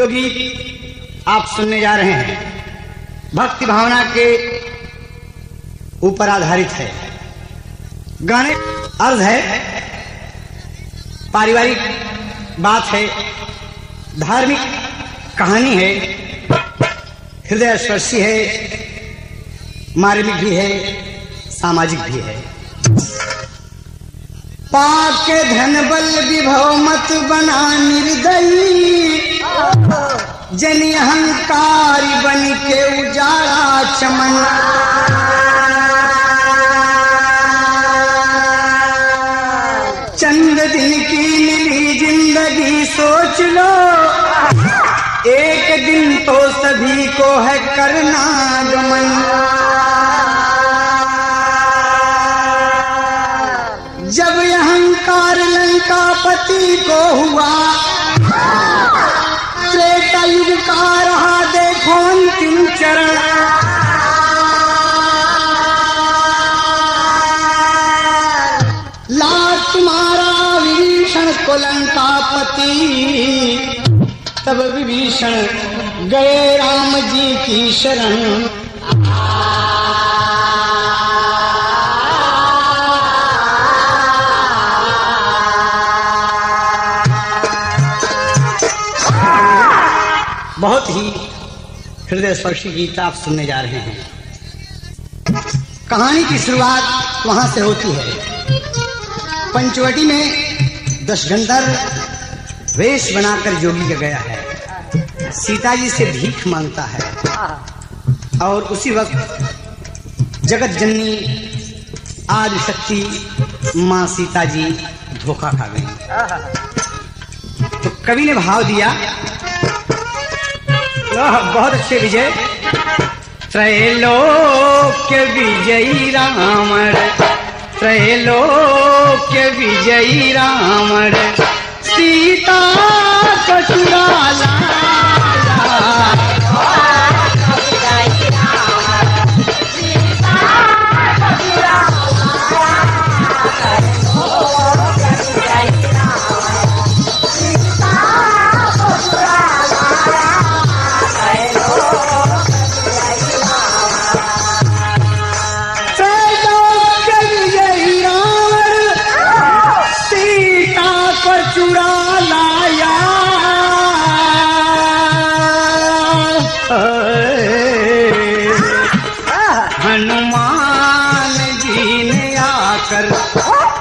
जो गीत आप सुनने जा रहे हैं भक्ति भावना के ऊपर आधारित है। गाने अर्थ है, पारिवारिक बात है, धार्मिक कहानी है, हृदय स्पर्शी है, मार्मिक भी है, सामाजिक भी है। पाके धन बल विभव मत बना निर्दयी, जन अहंकारी बन के उजाड़ा चमन। चंद दिन की मिली जिंदगी सोच लो, एक दिन तो सभी को है करना गमन। जब अहंकार लंकापति को हुआ, त्रेता युग का रहा देखो अंतिम चरण। लात मारा विभीषण को लंकापति, तब विभीषण गए राम जी की शरण। बहुत ही हृदय स्पर्शी गीत आप सुनने जा रहे हैं। कहानी की शुरुआत वहां से होती है। पंचवटी में 10 गंधर्व वेश बनाकर जोगी का गया है, सीता जी से भीख मांगता है। और उसी वक्त जगत जननी आदि शक्ति मां सीता जी धोखा खा गई। तो कवि ने भाव दिया, बहुत अच्छे विजय। त्रैलोक्य विजयी राम, त्रैलोक्य विजयी राम, सीता को चुरा लाया।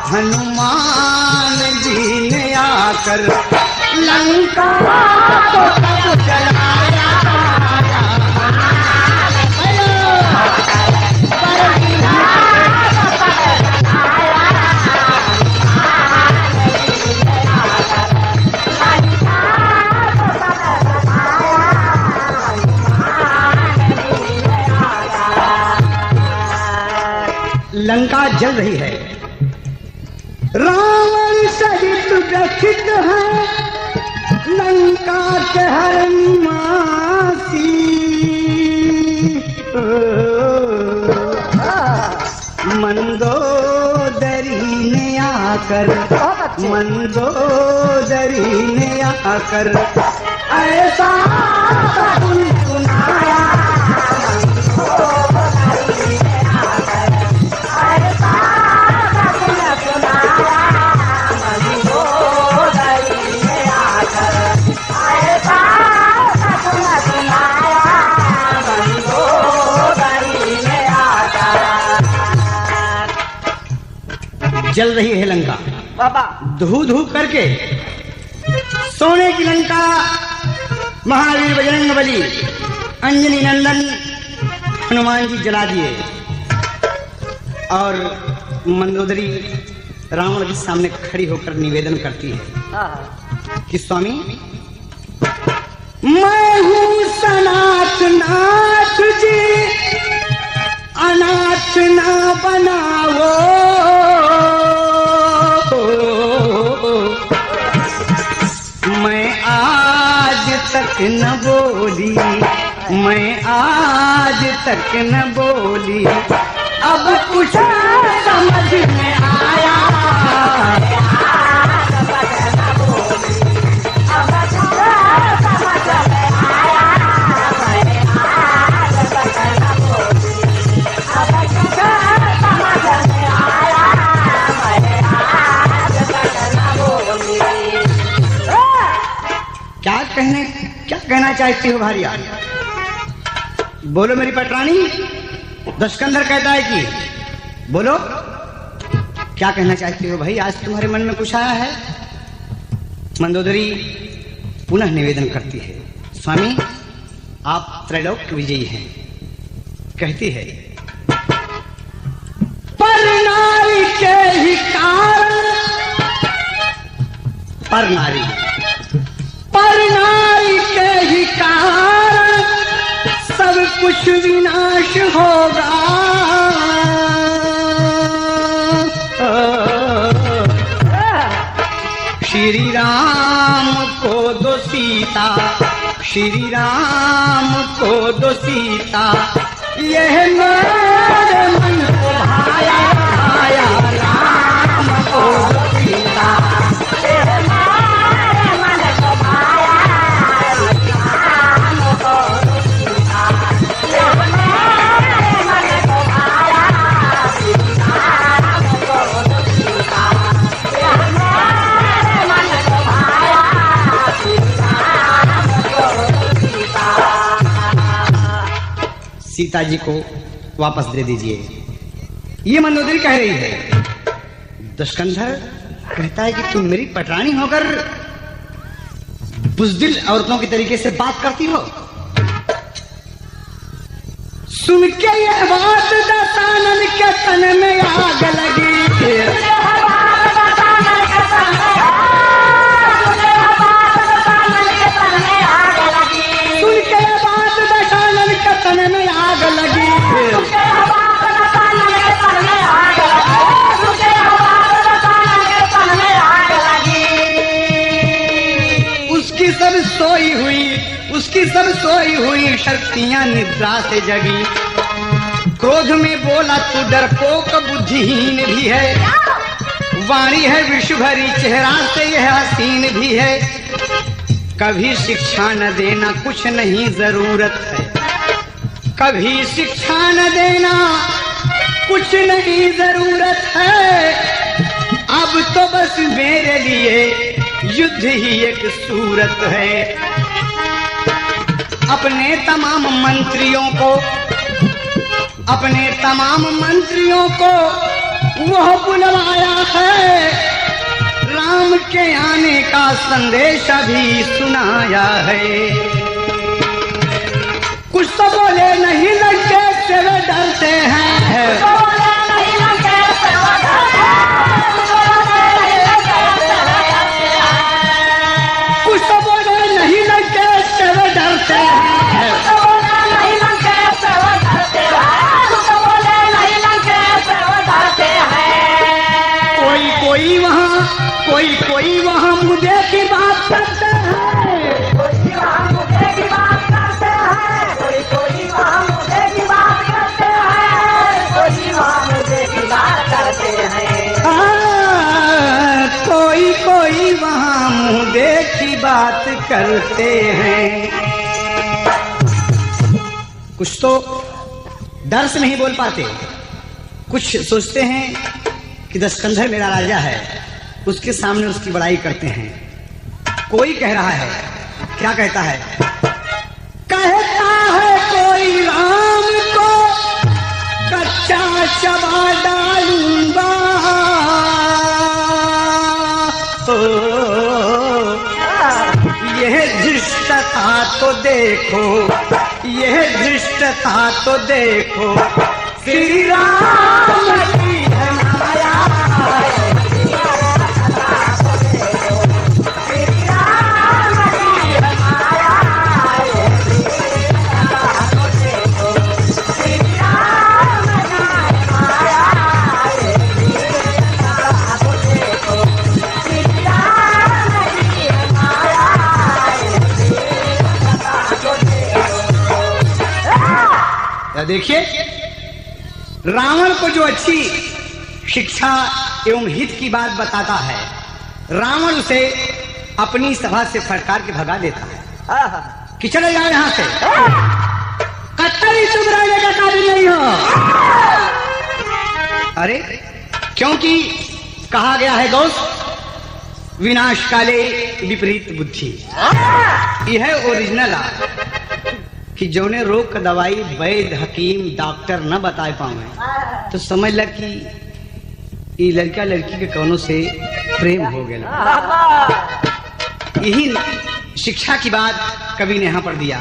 हनुमान जी ने आकर लंका को तब जलाया। लंका जल रही है, रावण सहित व्यथित है लंका के हर निवासी। मंदोदरी ने आकर, मंदोदरी ने आकर ऐसा सुनाया। जल रही है लंका बाबा, धू धू करके। सोने की लंका महावीर बजरंगबली अंजनी नंदन हनुमान जी जला दिए। और मंदोदरी रावण के सामने खड़ी होकर निवेदन करती है कि स्वामी, मैं हूँ सनातनाथ जी, अनाथ ना बनाओ। मैं आज तक न बोली, मैं आज तक न बोली, अब कुछ समझ में आया। अब कहना चाहती हो भारिया? बोलो मेरी पटरानी। दशकंधर कहता है कि बोलो क्या कहना चाहती हो भाई? आज तुम्हारे मन में कुछ आया है? मंदोदरी पुनः निवेदन करती है, स्वामी आप त्रैलोक विजयी हैं। कहती है, पर नारी के ही कारण, पर नारी के ही कारण सब कुछ विनाश होगा। श्री राम को दो सीता, श्री राम को दो सीता, यह मेरे मन को भाया, भाया राम को दो सीता, यह मेरे मन को भाया, राम को दो सीता, यह मेरे मन को भाया, राम को दो सीता, यह मेरे मन को भाया, राम को दो सीता। सीता जी को वापस दे दीजिए, ये मंदोदरी कह रही है। दशकंधर कहता है कि तुम मेरी पटरानी होकर बुज़दिल औरतों के तरीके से बात करती हो। सुन के ये बात दशानन के तन में आग लगी, सुन के ये बात दशानन के तन में आग लगी, उसकी सब सोई हुई शक्तियां निद्रा से जगी। क्रोध में बोला तू डरपोक बुद्धिहीन भी है, वाणी है विष भरी चेहरा से यह हसीन भी है। कभी शिक्षा न देना कुछ नहीं जरूरत है, कभी शिक्षा न देना कुछ नहीं जरूरत है। अब तो बस मेरे लिए युद्ध ही एक सूरत है। अपने तमाम मंत्रियों को वह बुलवाया है, राम के आने का संदेश भी सुनाया है। कुछ तो बोले नहीं लगे से वे डरते हैं, कुछ तो बोले नहीं लगे से वे डरते हैं। कोई वहाँ मुझे की बात करते हैं, कोई वहाँ मुझे की बात करते हैं, कोई वहाँ मुझे की बात करते हैं, कोई वहाँ मुझे की बात करते हैं। कोई वहाँ मुझे की बात करते हैं। कुछ तो डर से नहीं बोल पाते, कुछ सोचते हैं कि दशकंधर मेरा राजा है, उसके सामने उसकी बड़ाई करते हैं। कोई कह रहा है, क्या कहता है? कहता है कोई राम को कच्चा चबा डालूंगा, यह धृष्टता तो देखो, यह धृष्टता तो देखो, श्री राम की है माया। देखिए, रावण को जो अच्छी शिक्षा एवं हित की बात बताता है, रावण उसे अपनी सभा से फटकार के भगा देता है कि चले जाओ यहां से, कतई तुम रहने का काबिल नहीं हो। अरे क्योंकि कहा गया है गौस, विनाश काले विपरीत बुद्धि। यह ओरिजिनल आ कि जौने रोग का दवाई वैद्य हकीम डॉक्टर न बता पावे तो समझ ल कि ये लड़का लड़की के कौनों से प्रेम हो गया। यही शिक्षा की बात कवि ने यहाँ पर दिया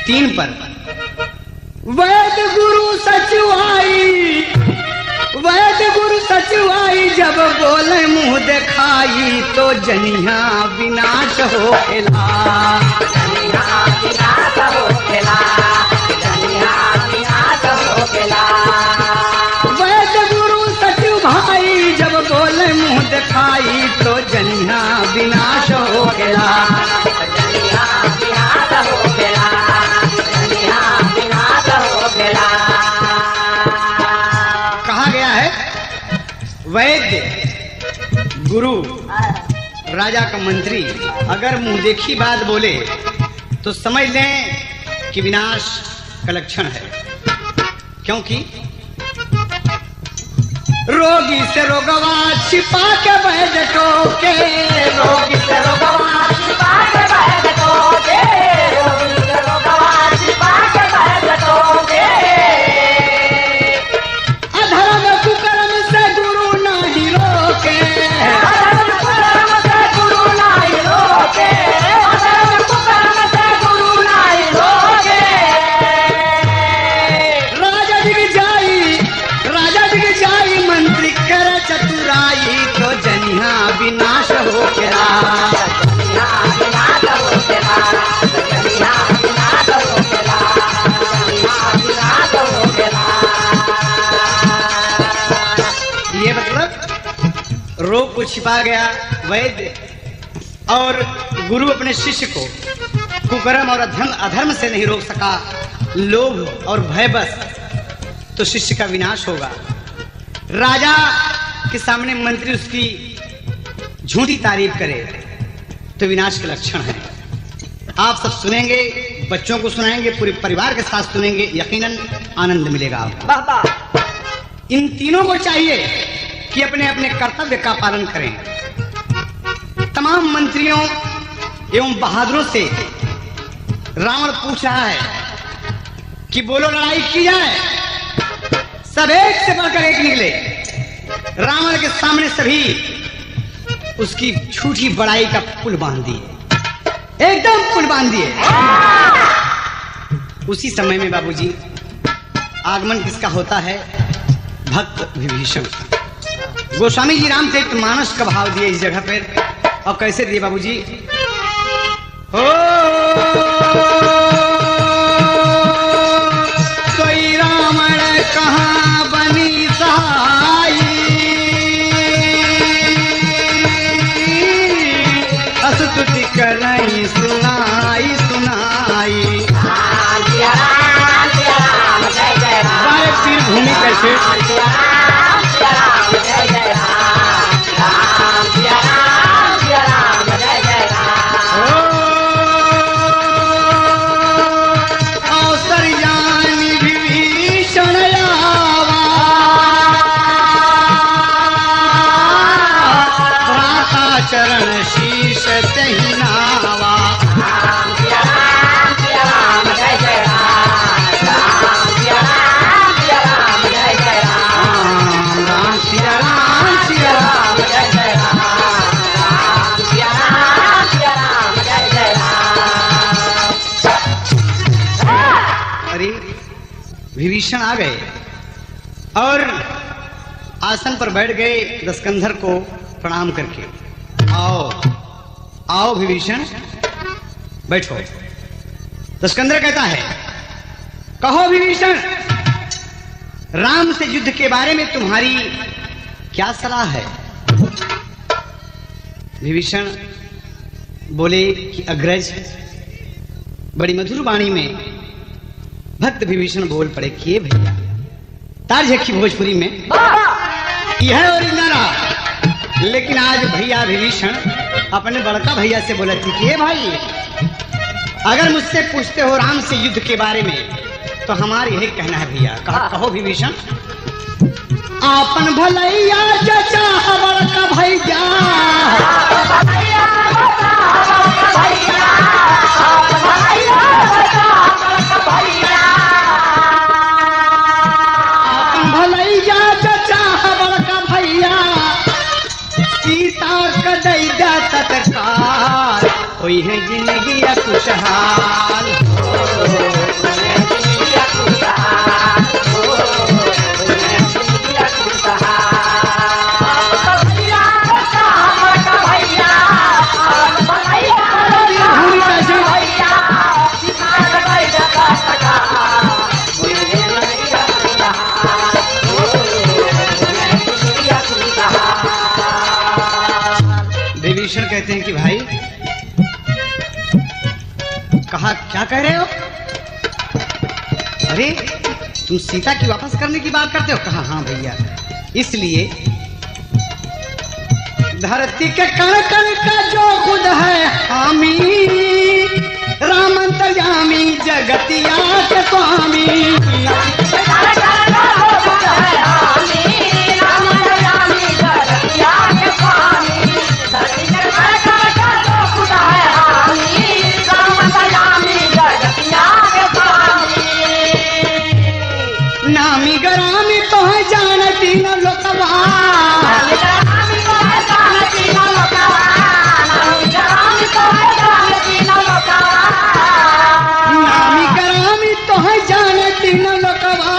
3 पर। वैद्य गुरु सचुआई, वैद्य गुरु सचुआई, जब बोले मुंह दिखाई तो जनिया विनाश हो खेला, जनिया विनाश हो खेला, जनिया विनाश हो खेला। वैद्य गुरु सचु भाई, जब बोले मुंह दिखाई तो जनिया विनाश हो खेला, जनिया विनाश हो खेला, जनिया विनाश हो खेला। वैद्य गुरु राजा का मंत्री अगर मुंह देखी बात बोले तो समझ लें कि विनाश का लक्षण है, क्योंकि रोगी से रोगवा छिपा के वैद्य टोके, रोगी से रोगवा छिपा के वैद्य टोके, रोगी से रोगवा छिपा के वैद्य टोके। अधर्म कुकर्म से गुरु नहीं रोके, अधर्म कुकर्म से गुरु नहीं रोके, अधर्म कुकर्म से गुरु नहीं रोके। राजा दिग जाई मंत्री कर चतुराई तो जनिया विनाश हो गया, जनिया विनाश हो गया, जनिया विनाश हो गया, जनिया विनाश हो गया। ये मतलब रोग को छिपा गया वैद्य, और गुरु अपने शिष्य को कुकर्म और अधर्म से नहीं रोक सका, लोभ और भय बस, तो शिष्य का विनाश होगा। राजा के सामने मंत्री उसकी झूठी तारीफ करे तो विनाश के लक्षण है। आप सब सुनेंगे, बच्चों को सुनाएंगे, पूरे परिवार के साथ सुनेंगे, यकीनन आनंद मिलेगा आपको। इन तीनों को चाहिए कि अपने अपने कर्तव्य का पालन करें। तमाम मंत्रियों एवं बहादुरों से रावण पूछ रहा है कि बोलो लड़ाई की जाए, सब एक से बढ़कर एक निकले। रावण के सामने सभी उसकी झूठी बड़ाई का पुल बांध दिए, एकदम पुल बांध दिए। उसी समय में बाबूजी आगमन किसका होता है? भक्त विभीषण। गोस्वामी जी रामचरितमानस का भाव दिए इस जगह पर, और कैसे दिए बाबूजी? हो सोई रावण कहाँ बनी सहाई, स्तुति करई सुनाई सुनाई। बारे तीर भूमि कैसे अवसर जानी विभीषण आवा, भ्राता चरण शीश तहि नावा। विभीषण आ गए और आसन पर बैठ गए दशकंधर को प्रणाम करके। आओ आओ विभीषण बैठो। दशकंधर कहता है, कहो विभीषण, राम से युद्ध के बारे में तुम्हारी क्या सलाह है? विभीषण बोले कि अग्रज, बड़ी मधुर वाणी में भक्त विभीषण बोल पड़े कि भैया तार झक्की भोजपुरी में यह ओरिजिनल रहा, लेकिन आज भैया विभीषण अपने बड़का भैया से बोले थे कि भाई, अगर मुझसे पूछते हो राम से युद्ध के बारे में तो हमारा यही कहना है भैया। कहो विभीषण। आपन भलैया जचा बड़का भैया, हुई है जिंदगी खुशहाल। विभीषण कहते हैं कि भाई कहा क्या कह रहे हो? अरे तुम सीता की वापस करने की बात करते हो? कहा हाँ भैया, इसलिए धरती के कण कण का जो खुद है हामी, राम अंतर्यामी जगतिया के स्वामी। नामी गरामी तो है जानती न लोकवा, नामी गरामी तो है जानती न लोकवा।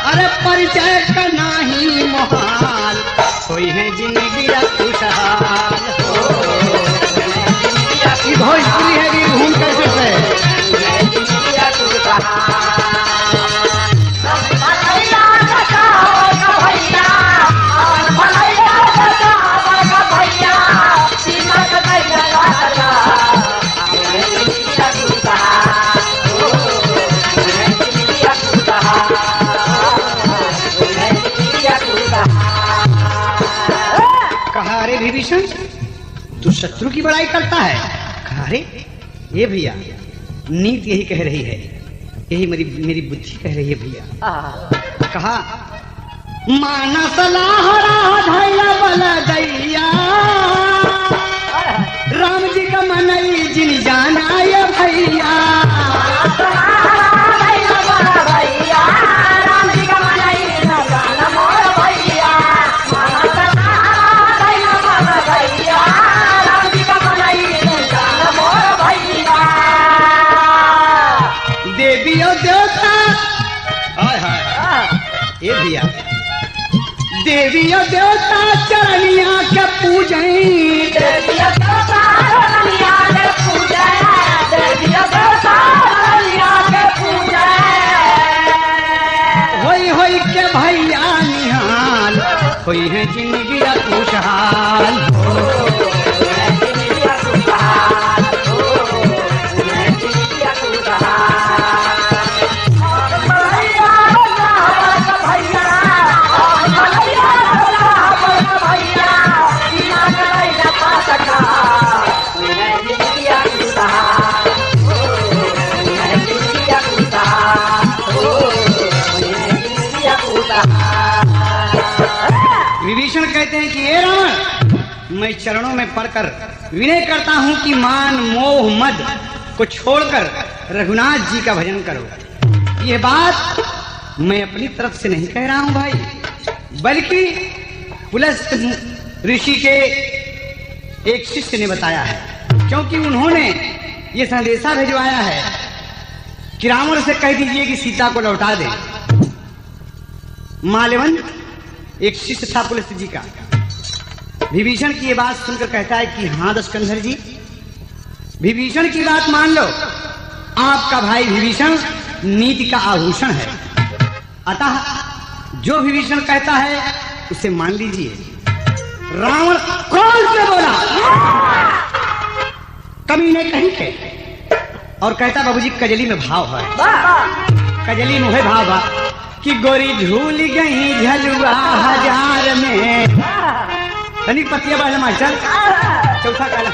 अरे परिचय का नहीं मोहाल, कोई है जिंदगी खुशहाल। भोजपुरी है वीरभूम कैसे से कहा अरे विभीषण तू शत्रु की बड़ाई करता है? कहा अरे ये भैया नीति यही कह रही है, यही मेरी बुद्धि कह रही है भैया। कहा माना सलाह राधैया बल दैया, राम जी का मनई जिन जाना ये भैया। देवी और देवता हाय हाय ये भैया, देवी और देवता चरनिया के पूजन, देवी और देवता चरनिया के पूजन, देवी और देवता चरनिया के पूजन। होई होई के भैया निहाल, होई है जिंदगी खुशहाल। विभीषण कहते हैं कि ये रावण, मैं चरणों में पड़कर विनय करता हूं कि मान मोह मद को छोड़कर रघुनाथ जी का भजन करो। ये बात मैं अपनी तरफ से नहीं कह रहा हूं भाई, बल्कि पुलस्त ऋषि के एक शिष्य ने बताया है, क्योंकि उन्होंने ये संदेशा भिजवाया है कि रावण से कह दीजिए कि सीता को लौटा दे। माल्यवन एक शिष्य था पुलस्त जी का, विभीषण की ये बात सुनकर कहता है कि हाँ दशकंधर जी, विभीषण की बात मान लो, आपका भाई विभीषण नीति का आभूषण है, अतः जो विभीषण कहता है उसे मान लीजिए। रावण क्रोध से बोला कमीने कहीं के, और कहता बाबूजी कजली में भाव है, कजली में है भाव कि गोरी झूल गई झलुआ हजार में। तनिक पतिया वाला मास्टर चौथा काला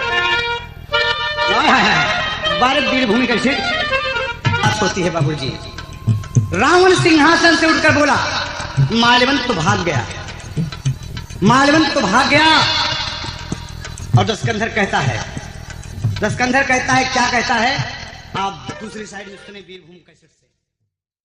भारत वीरभूमि कैसे बात होती है बाबूजी। रावण सिंहासन से उठकर बोला माल्यवंत तो भाग गया, माल्यवंत तो भाग गया। और दशकंधर कहता है, दशकंधर कहता है क्या कहता है, आप दूसरी साइड में सुने वीरभूमि कैसे से।